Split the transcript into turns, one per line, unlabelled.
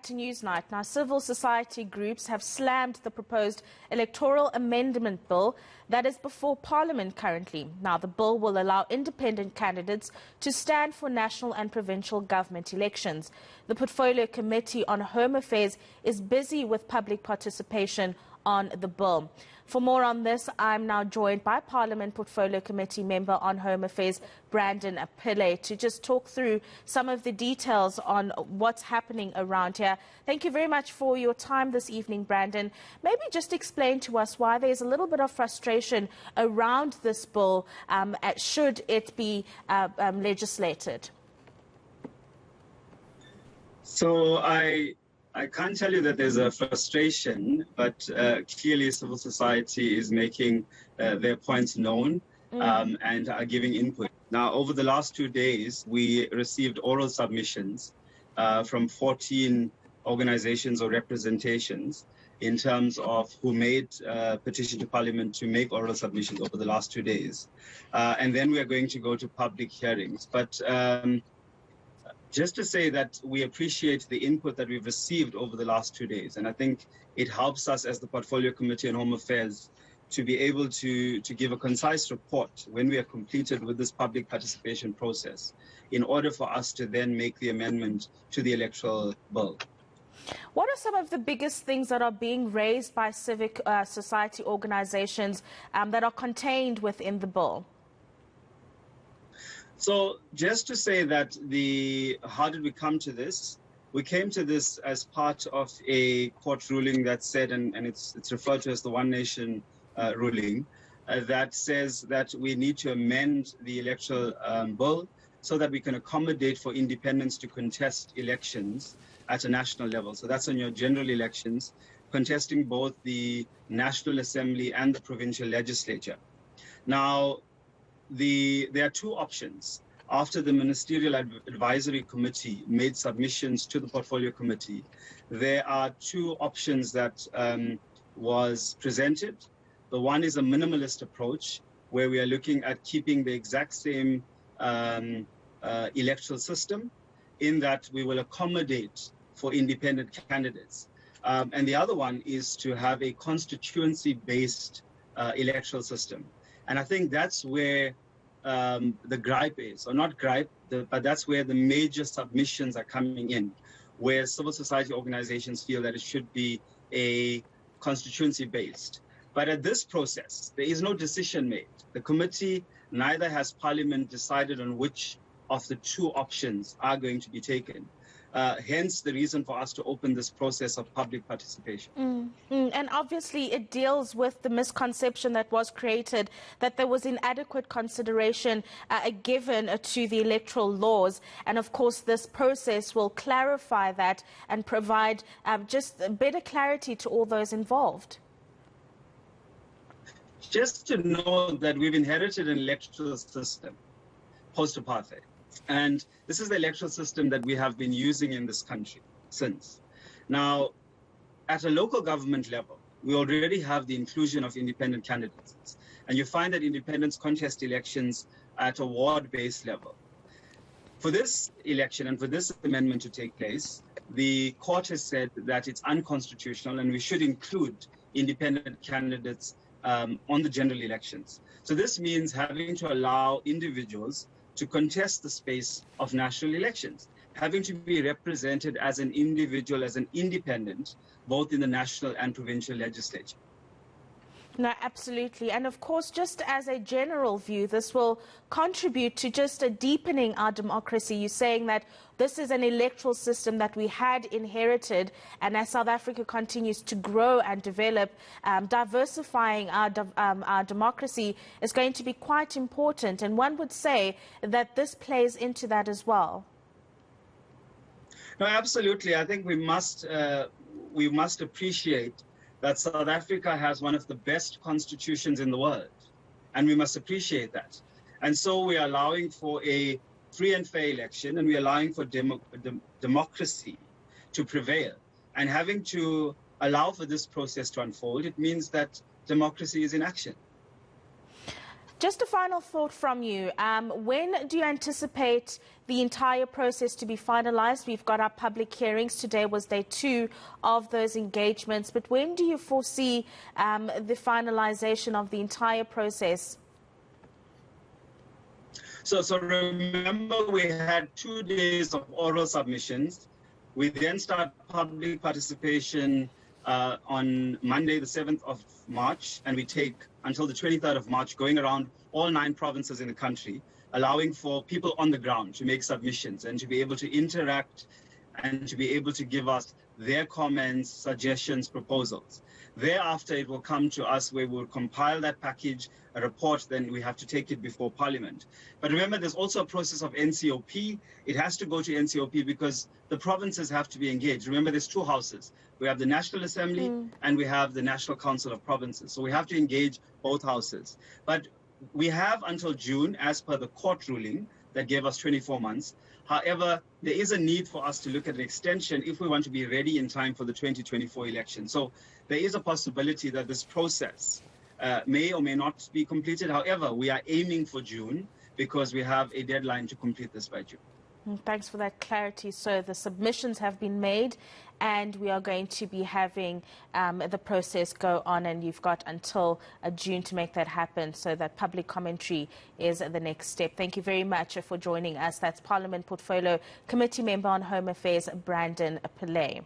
to Newsnight. Now, civil society groups have slammed the proposed electoral amendment bill that is before Parliament currently. Now, the bill will allow independent candidates to stand for national and provincial government elections. The Portfolio Committee on Home Affairs is busy with public participation on the bill. For more on this, I'm now joined by Parliament Portfolio Committee member on Home Affairs, Brandon Pillay, to just talk through some of the details on what's happening around here. Thank you very much for your time this evening, Brandon. Maybe just explain to us why there's a little bit of frustration around this bill, should it be legislated.
So I can't tell you that there's a frustration, but clearly civil society is making their points known and are giving input. Now, over the last 2 days, we received oral submissions from 14 organizations or representations in terms of who made petition to Parliament to make oral submissions over the last 2 days. And then we are going to go to public hearings. But just to say that we appreciate the input that we've received over the last 2 days. And I think it helps us as the Portfolio Committee on Home Affairs to be able to give a concise report when we are completed with this public participation process in order for us to then make the amendment to the electoral bill.
What are some of the biggest things that are being raised by civic society organizations that are contained within the bill?
So just to say that how did we come to this? We came to this as part of a court ruling that said, and it's referred to as the One Nation ruling, that says that we need to amend the electoral bill so that we can accommodate for independents to contest elections at a national level. So that's on your general elections, contesting both the National Assembly and the provincial legislature. Now, there are two options. After the Ministerial Advisory Committee made submissions to the Portfolio Committee, there are two options that was presented. The one is a minimalist approach, where we are looking at keeping the exact same electoral system, in that we will accommodate for independent candidates. And the other one is to have a constituency-based electoral system. And I think that's where the gripe is, or not gripe, but that's where the major submissions are coming in, where civil society organizations feel that it should be a constituency-based. But at this process, there is no decision made. The committee, neither has Parliament decided on which of the two options are going to be taken. Hence the reason for us to open this process of public participation.
And obviously it deals with the misconception that was created that there was inadequate consideration given to the electoral laws. And of course this process will clarify that and provide just better clarity to all those involved.
Just to know that we've inherited an electoral system post-apartheid. And this is the electoral system that we have been using in this country since. Now, at a local government level, we already have the inclusion of independent candidates. And you find that independents contest elections at a ward-based level. For this election and for this amendment to take place, the court has said that it's unconstitutional and we should include independent candidates on the general elections. So this means having to allow individuals to contest the space of national elections, having to be represented as an individual, as an independent, both in the national and provincial legislature.
No, absolutely. And of course, just as a general view, this will contribute to just a deepening our democracy. You're saying that this is an electoral system that we had inherited, and as South Africa continues to grow and develop, diversifying our democracy is going to be quite important. And one would say that this plays into that as well.
No, absolutely. I think we must appreciate that South Africa has one of the best constitutions in the world, and we must appreciate that. And so we are allowing for a free and fair election, and we are allowing for democracy to prevail. And having to allow for this process to unfold, it means that democracy is in action.
Just a final thought from you. When do you anticipate the entire process to be finalised? We've got our public hearings. Today was day 2 of those engagements. But when do you foresee the finalisation of the entire process?
So remember, we had 2 days of oral submissions. We then start public participation on Monday, the 7th of March, and we take until the 23rd of March, going around all 9 provinces in the country, allowing for people on the ground to make submissions and to be able to interact and to be able to give us their comments, suggestions, proposals. Thereafter, it will come to us where we'll compile that package, a report, then we have to take it before Parliament. But remember, there's also a process of NCOP. It has to go to NCOP because the provinces have to be engaged. Remember, there's 2 houses. We have the National Assembly and we have the National Council of Provinces. So we have to engage both houses. But we have until June, as per the court ruling that gave us 24 months. However, there is a need for us to look at an extension if we want to be ready in time for the 2024 election. So there is a possibility that this process may or may not be completed. However, we are aiming for June because we have a deadline to complete this by June.
Thanks for that clarity. So the submissions have been made and we are going to be having the process go on, and you've got until June to make that happen, so that public commentary is the next step. Thank you very much for joining us. That's Parliament Portfolio Committee Member on Home Affairs, Brandon Pillay.